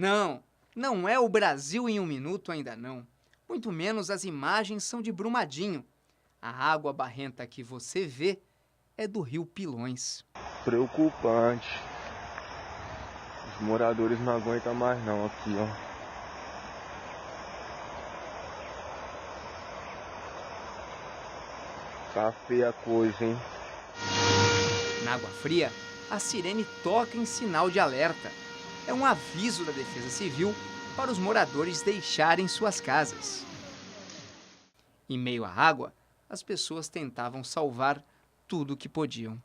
Não, não é o Brasil em um minuto ainda não. Muito menos as imagens são de Brumadinho. A água barrenta que você vê é do rio Pilões. Preocupante. Os moradores não aguentam mais não aqui, ó. Tá feia a coisa, hein? Na água fria, a sirene toca em sinal de alerta. É um aviso da Defesa Civil para os moradores deixarem suas casas. Em meio à água, as pessoas tentavam salvar tudo o que podiam.